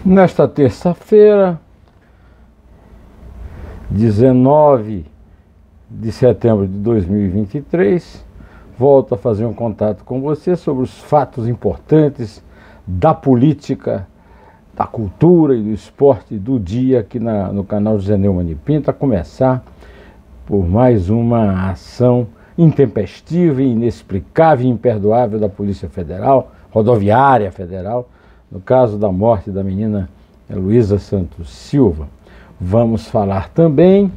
Nesta terça-feira, 19 de setembro de 2023, volto a fazer um contato com você sobre os fatos importantes da política, da cultura e do esporte do dia aqui no canal José Neumann e Pinto, a começar por mais uma ação intempestiva, inexplicável e imperdoável da Polícia Federal, Rodoviária Federal, no caso da morte da menina Heloísa Santos Silva. Vamos falar também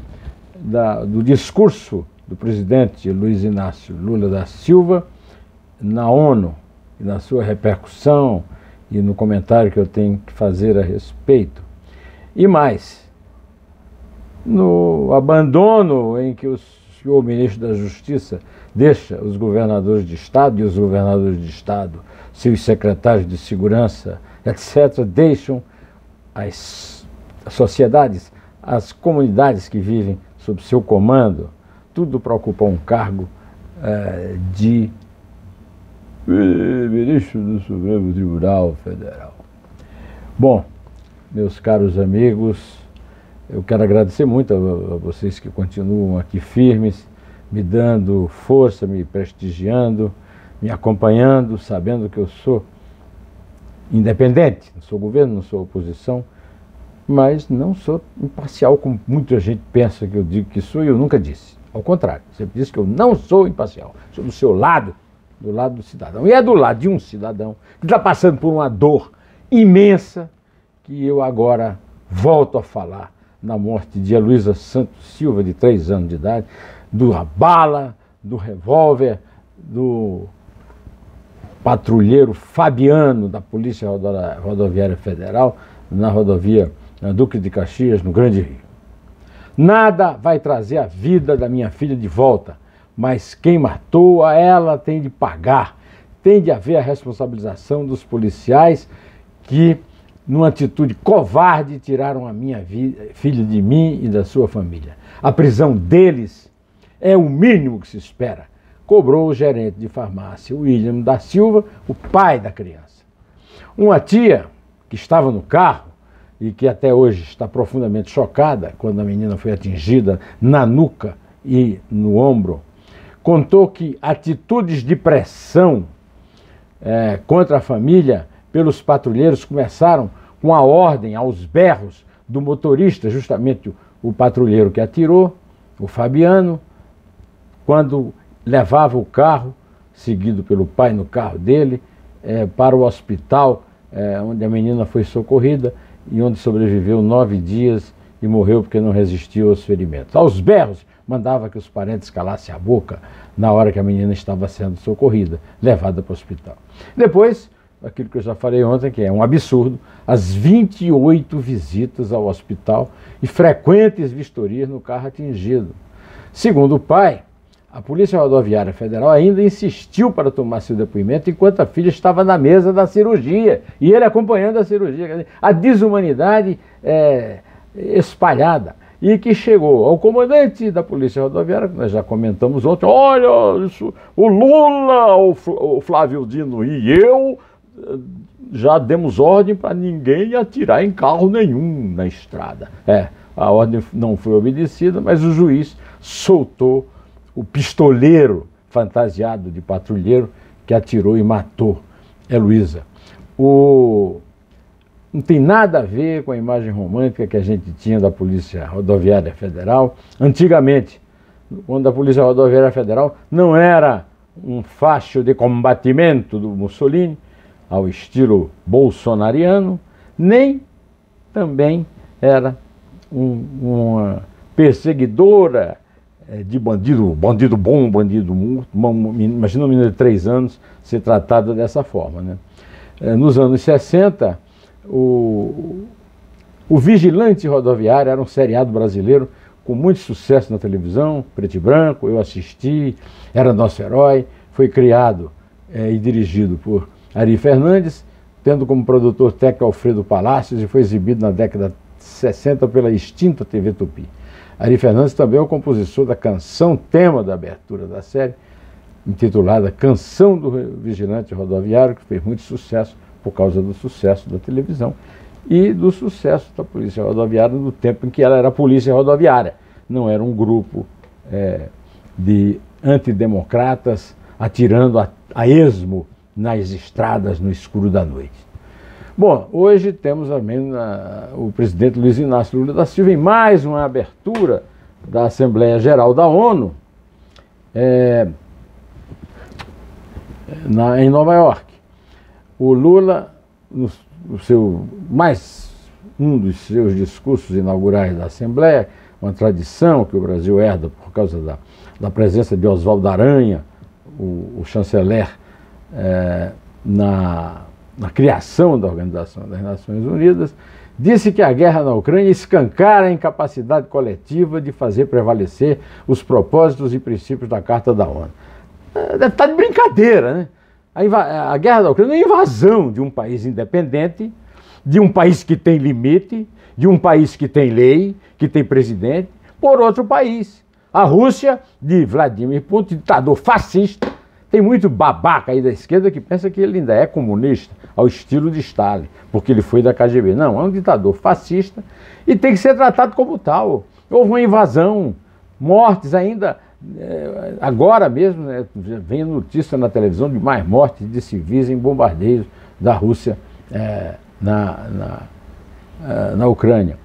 do discurso do presidente Luiz Inácio Lula da Silva na ONU e na sua repercussão e no comentário que eu tenho que fazer a respeito. E mais, no abandono em que o senhor ministro da Justiça deixa os governadores de Estado e os governadores de Estado, seus secretários de segurança, etc., deixam as sociedades, as comunidades que vivem sob seu comando, tudo para ocupar um cargo de ministro do Supremo Tribunal Federal. Bom, meus caros amigos, eu quero agradecer muito a vocês que continuam aqui firmes, me dando força, me prestigiando, me acompanhando, sabendo que eu sou independente, não sou governo, não sou oposição, mas não sou imparcial, como muita gente pensa que eu digo que sou, e eu nunca disse. Ao contrário, sempre disse que eu não sou imparcial, sou do seu lado, do lado do cidadão. E é do lado de um cidadão que está passando por uma dor imensa que eu agora volto a falar na morte de Heloísa Santos Silva, de 3 anos de idade, da bala, do revólver, do patrulheiro Fabiano da Polícia Rodoviária Federal, na rodovia Duque de Caxias, no Grande Rio. Nada vai trazer a vida da minha filha de volta, mas quem matou a ela tem de pagar. Tem de haver a responsabilização dos policiais que, numa atitude covarde, tiraram a minha filha de mim e da sua família. A prisão deles é o mínimo que se espera, cobrou o gerente de farmácia, William da Silva, o pai da criança. Uma tia que estava no carro e que até hoje está profundamente chocada quando a menina foi atingida na nuca e no ombro, contou que atitudes de pressão contra a família pelos patrulheiros começaram com a ordem aos berros do motorista, justamente o patrulheiro que atirou, o Fabiano, quando levava o carro, seguido pelo pai no carro dele, para o hospital, onde a menina foi socorrida e onde sobreviveu 9 dias e morreu porque não resistiu aos ferimentos. Aos berros, mandava que os parentes calassem a boca na hora que a menina estava sendo socorrida, levada para o hospital. Depois, aquilo que eu já falei ontem, que é um absurdo, as 28 visitas ao hospital e frequentes vistorias no carro atingido. Segundo o pai, a Polícia Rodoviária Federal ainda insistiu para tomar seu depoimento enquanto a filha estava na mesa da cirurgia e ele acompanhando a cirurgia. Quer dizer, a desumanidade espalhada. E que chegou ao comandante da Polícia Rodoviária, que nós já comentamos ontem: olha, isso, o Lula, o Flávio Dino e eu já demos ordem para ninguém atirar em carro nenhum na estrada. A ordem não foi obedecida, mas o juiz soltou o pistoleiro fantasiado de patrulheiro que atirou e matou Heloísa. Não tem nada a ver com a imagem romântica que a gente tinha da Polícia Rodoviária Federal. Antigamente, quando a Polícia Rodoviária Federal não era um facho de combatimento do Mussolini, ao estilo bolsonariano, nem também era uma perseguidora de bandido bom, bandido morto. Imagina uma menina de 3 anos ser tratada dessa forma, né? Nos anos 60, o Vigilante Rodoviário era um seriado brasileiro com muito sucesso na televisão, preto e branco. Eu assisti, era nosso herói. Foi criado e dirigido por Ari Fernandes, tendo como produtor técnico Alfredo Palacios, e foi exibido na década de 60 pela extinta TV Tupi. Ari Fernandes também é o compositor da canção tema da abertura da série, intitulada Canção do Vigilante Rodoviário, que fez muito sucesso por causa do sucesso da televisão, e do sucesso da Polícia Rodoviária no tempo em que ela era Polícia Rodoviária. Não era um grupo de antidemocratas atirando a esmo nas estradas no escuro da noite. Bom, hoje temos também o presidente Luiz Inácio Lula da Silva em mais uma abertura da Assembleia Geral da ONU em Nova York. O Lula, um dos seus discursos inaugurais da Assembleia, uma tradição que o Brasil herda por causa da presença de Oswaldo Aranha, o chanceler, na criação da Organização das Nações Unidas, disse que a guerra na Ucrânia escancara a incapacidade coletiva de fazer prevalecer os propósitos e princípios da Carta da ONU. Deve estar de brincadeira, né? A guerra da Ucrânia é a invasão de um país independente, de um país que tem limite, de um país que tem lei, que tem presidente, por outro país. A Rússia, de Vladimir Putin, ditador fascista. Tem muito babaca aí da esquerda que pensa que ele ainda é comunista, ao estilo de Stalin, porque ele foi da KGB. Não, é um ditador fascista e tem que ser tratado como tal. Houve uma invasão, mortes ainda, agora mesmo, né, vem notícia na televisão de mais mortes de civis em bombardeios da Rússia na Ucrânia.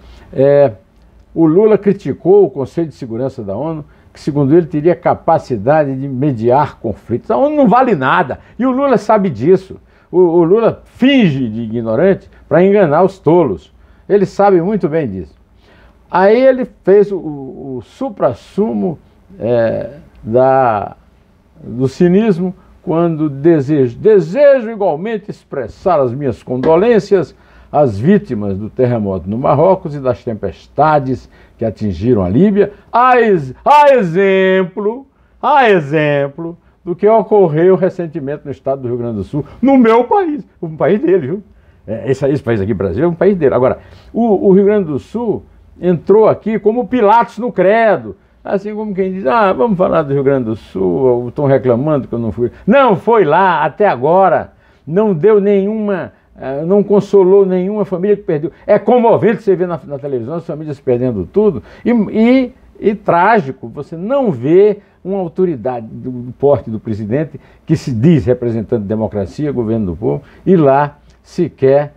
O Lula criticou o Conselho de Segurança da ONU, que segundo ele teria capacidade de mediar conflitos. A ONU não vale nada, e o Lula sabe disso. O Lula finge de ignorante para enganar os tolos. Ele sabe muito bem disso. Aí ele fez o suprassumo do cinismo, quando desejo igualmente expressar as minhas condolências às vítimas do terremoto no Marrocos e das tempestades que atingiram a Líbia, a exemplo do que ocorreu recentemente no estado do Rio Grande do Sul, no meu país, um país dele, viu? Esse país aqui, Brasil, é um país dele. Agora, o Rio Grande do Sul entrou aqui como Pilatos no credo, assim como quem diz, vamos falar do Rio Grande do Sul, estão reclamando que eu não fui. Não, foi lá, até agora, não deu nenhuma... não consolou nenhuma família que perdeu. É comovente você ver na televisão as famílias perdendo tudo e trágico você não vê uma autoridade do porte do presidente que se diz representante de democracia, governo do povo, e lá sequer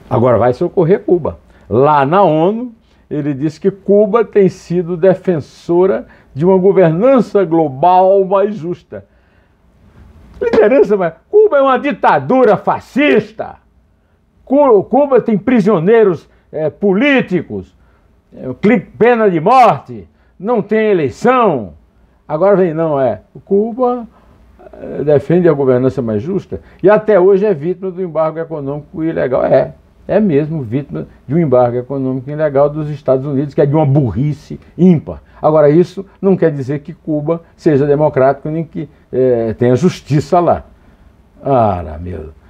agora vai socorrer Cuba. Lá na ONU ele disse que Cuba tem sido defensora de uma governança global mais justa. Liderança, mas Cuba é uma ditadura fascista. Cuba tem prisioneiros políticos, pena de morte, não tem eleição. Agora vem, Cuba defende a governança mais justa e até hoje é vítima do embargo econômico ilegal. É mesmo vítima de um embargo econômico ilegal dos Estados Unidos, que é de uma burrice ímpar. Agora, isso não quer dizer que Cuba seja democrático, nem que tenha justiça lá.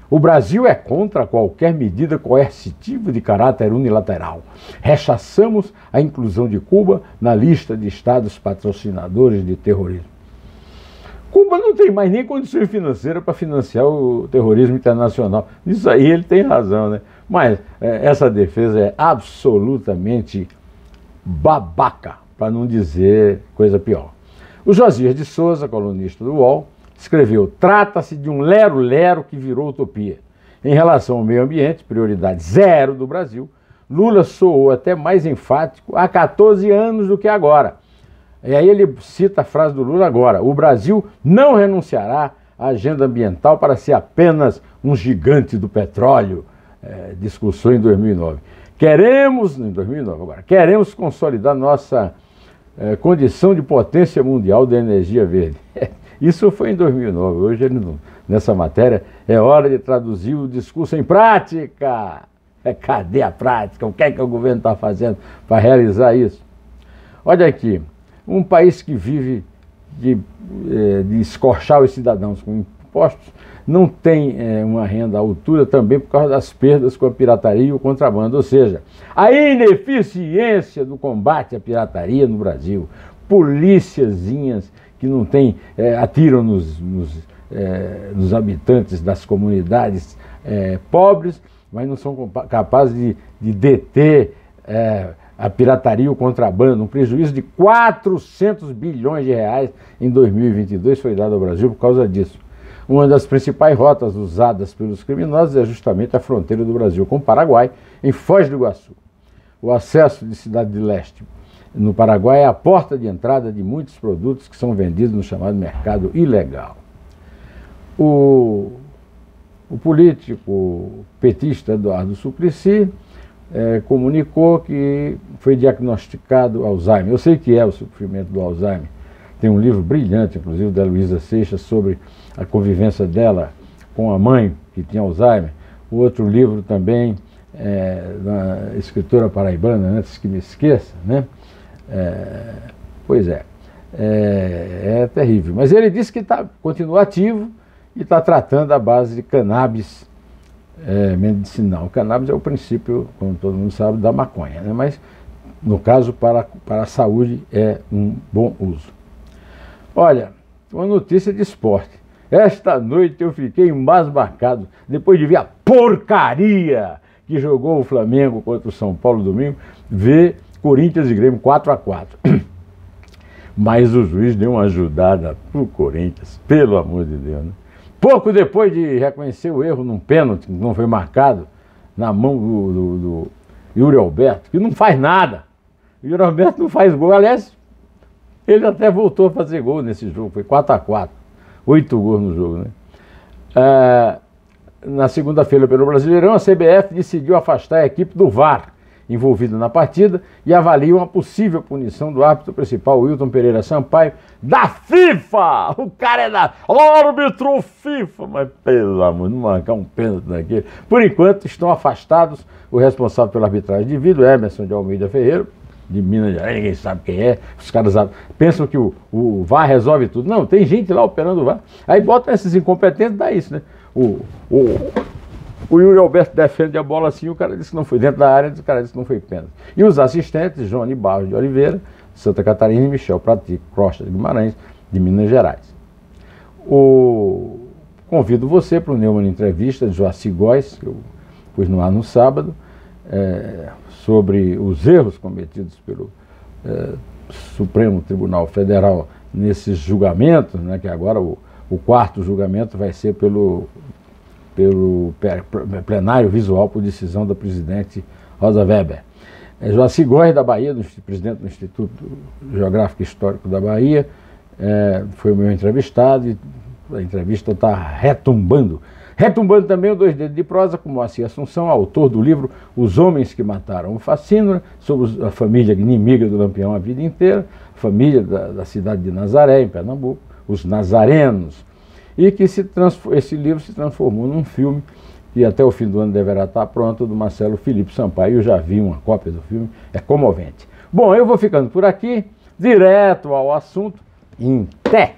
O Brasil é contra qualquer medida coercitiva de caráter unilateral. Rechaçamos a inclusão de Cuba na lista de estados patrocinadores de terrorismo. Cuba não tem mais nem condições financeiras para financiar o terrorismo internacional. Isso aí ele tem razão, né? Mas essa defesa é absolutamente babaca, para não dizer coisa pior. O Josias de Souza, colunista do UOL, escreveu: trata-se de um lero-lero que virou utopia. Em relação ao meio ambiente, prioridade zero do Brasil, Lula soou até mais enfático há 14 anos do que agora. E aí ele cita a frase do Lula agora: o Brasil não renunciará à agenda ambiental para ser apenas um gigante do petróleo. Discussão em 2009. Queremos consolidar nossa condição de potência mundial da energia verde. Isso foi em 2009, hoje nessa matéria é hora de traduzir o discurso em prática. Cadê a prática? O que é que o governo está fazendo para realizar isso? Olha aqui, um país que vive de escorchar os cidadãos com impostos, não tem uma renda à altura também por causa das perdas com a pirataria e o contrabando, ou seja, a ineficiência do combate à pirataria no Brasil, políciazinhas que não tem, atiram nos habitantes das comunidades pobres, mas não são capazes de deter a pirataria e o contrabando. Um prejuízo de 400 bilhões de reais em 2022 foi dado ao Brasil por causa disso. Uma das principais rotas usadas pelos criminosos é justamente a fronteira do Brasil com o Paraguai, em Foz do Iguaçu. O acesso de Cidade do Leste no Paraguai é a porta de entrada de muitos produtos que são vendidos no chamado mercado ilegal. O político petista Eduardo Suplicy comunicou que foi diagnosticado Alzheimer. Eu sei que é o sofrimento do Alzheimer. Tem um livro brilhante, inclusive, da Luísa Seixas, sobre a convivência dela com a mãe, que tinha Alzheimer. O outro livro também, da escritora paraibana, antes que me esqueça, né? É terrível. Mas ele disse que continua ativo e está tratando à base de cannabis medicinal. O cannabis é o princípio, como todo mundo sabe, da maconha, né? Mas, no caso, para a saúde, é um bom uso. Olha, uma notícia de esporte. Esta noite eu fiquei embasbacado, depois de ver a porcaria que jogou o Flamengo contra o São Paulo domingo, ver Corinthians e Grêmio 4-4. Mas o juiz deu uma ajudada pro Corinthians, pelo amor de Deus, né? Pouco depois de reconhecer o erro num pênalti que não foi marcado na mão do Yuri Alberto, que não faz nada. O Yuri Alberto não faz gol. Aliás, ele até voltou a fazer gol nesse jogo, foi 4-4. 8 gols no jogo, né? Na segunda-feira, pelo Brasileirão, a CBF decidiu afastar a equipe do VAR envolvida na partida e avalia uma possível punição do árbitro principal, Wilton Pereira Sampaio, da FIFA! O cara é da árbitro FIFA! Mas pelo amor, não marcar um pênalti daquele. Por enquanto, estão afastados o responsável pela arbitragem de vídeo, Emerson de Almeida Ferreira, de Minas Gerais, ninguém sabe quem é. Os caras pensam que o VAR resolve tudo. Não, tem gente lá operando o VAR. Aí botam esses incompetentes, dá isso, né? O Yuri Alberto defende a bola assim, o cara disse que não foi dentro da área, o cara disse que não foi pênalti. E os assistentes, Johnny Barros de Oliveira, Santa Catarina, e Michel Pratico Costa de Guimarães, de Minas Gerais. Convido você para o Neumann Entrevista de Joaci Góes, que eu pus no ar no sábado, sobre os erros cometidos pelo Supremo Tribunal Federal nesses julgamentos, né, que agora o quarto julgamento vai ser pelo plenário visual por decisão da presidente Rosa Weber. Joaci Góes, da Bahia, presidente do Instituto Geográfico e Histórico da Bahia, foi o meu entrevistado, e a entrevista está retumbando. Retumbando também o Dois Dedos de Prosa, com Moacir Assunção, autor do livro Os Homens que Mataram o Facínora, sobre a família inimiga do Lampião a vida inteira, família da cidade de Nazaré, em Pernambuco, os nazarenos, e que esse livro se transformou num filme que até o fim do ano deverá estar pronto, do Marcelo Felipe Sampaio. Eu já vi uma cópia do filme, é comovente. Bom, eu vou ficando por aqui, direto ao assunto, em té!